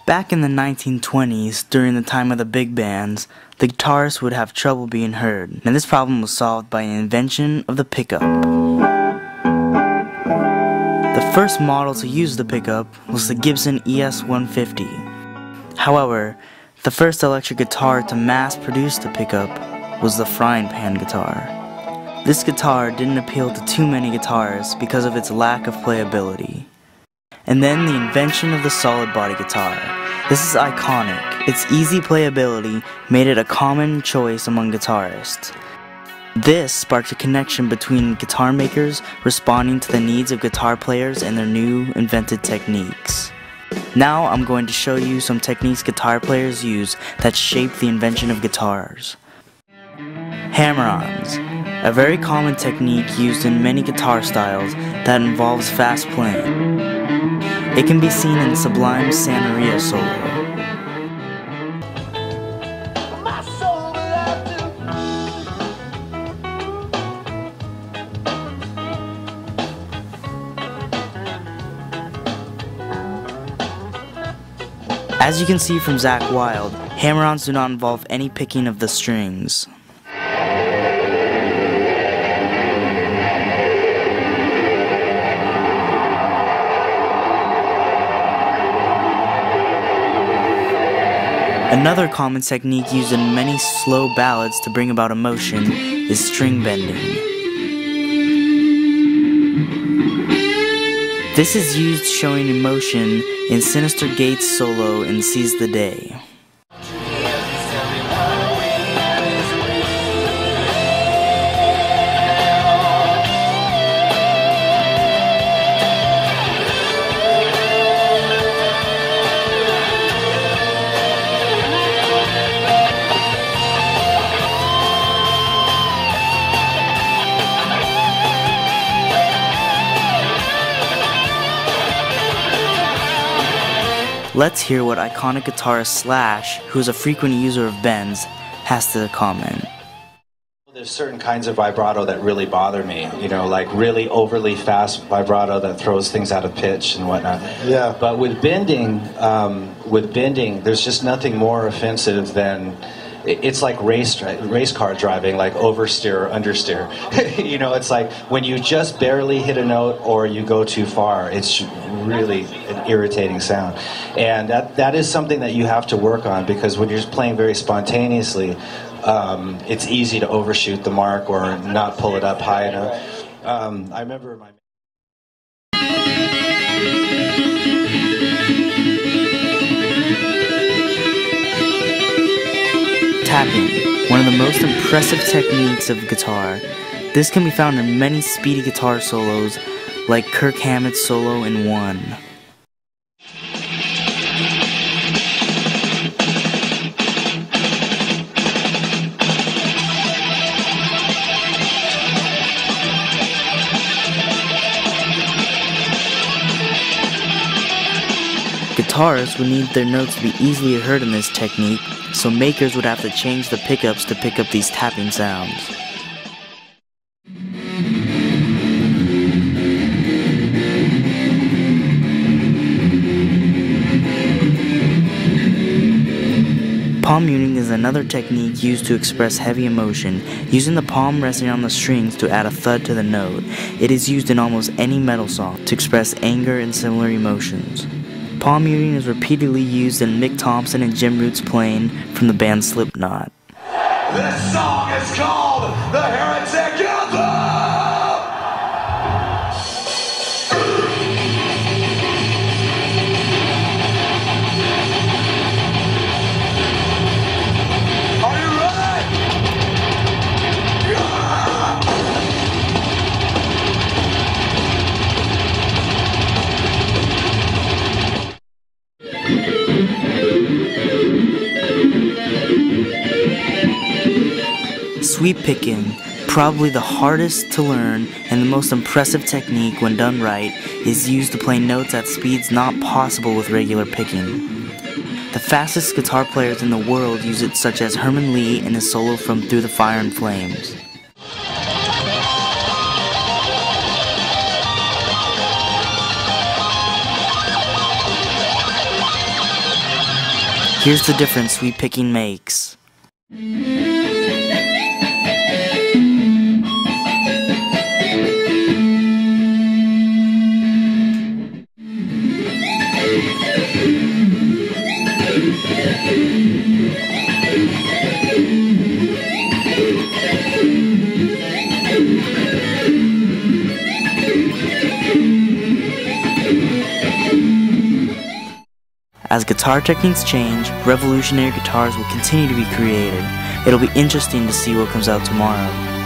Back in the 1920s, during the time of the big bands, the guitarist would have trouble being heard, and this problem was solved by an invention of the pickup. The first model to use the pickup was the Gibson ES-150. However, the first electric guitar to mass-produce the pickup was the frying pan guitar. This guitar didn't appeal to too many guitarists because of its lack of playability. And then the invention of the solid body guitar. This is iconic. Its easy playability made it a common choice among guitarists. This sparked a connection between guitar makers responding to the needs of guitar players and their new invented techniques. Now I'm going to show you some techniques guitar players use that shaped the invention of guitars. Hammer-ons, a very common technique used in many guitar styles that involves fast playing. It can be seen in Sublime's Santeria solo. As you can see from Zakk Wylde, hammer-ons do not involve any picking of the strings. Another common technique used in many slow ballads to bring about emotion is string bending. This is used showing emotion in Sinister Gates' solo in Seize the Day. Let's hear what iconic guitarist Slash, who is a frequent user of bends, has to comment. There's certain kinds of vibrato that really bother me, you know, like really overly fast vibrato that throws things out of pitch and whatnot. Yeah. But with bending, there's just nothing more offensive than, it's like race car driving, like oversteer or understeer. You know, it's like when you just barely hit a note or you go too far, it's really an irritating sound. And that is something that you have to work on, because when you're just playing very spontaneously, it's easy to overshoot the mark or not pull it up high enough. I remember my... Tapping, one of the most impressive techniques of guitar. This can be found in many speedy guitar solos, like Kirk Hammett's solo in One. Guitarists would need their notes to be easily heard in this technique, so makers would have to change the pickups to pick up these tapping sounds. Palm muting is another technique used to express heavy emotion, using the palm resting on the strings to add a thud to the note. It is used in almost any metal song to express anger and similar emotions. Palm muting is repeatedly used in Mick Thompson and Jim Root's playing from the band Slipknot. This song is called The Heretic Anthem! Are you ready? Yeah! Sweep picking, probably the hardest to learn and the most impressive technique when done right, is used to play notes at speeds not possible with regular picking. The fastest guitar players in the world use it, such as Herman Lee in his solo from Through the Fire and Flames. Here's the difference sweep picking makes. As guitar techniques change, revolutionary guitars will continue to be created. It'll be interesting to see what comes out tomorrow.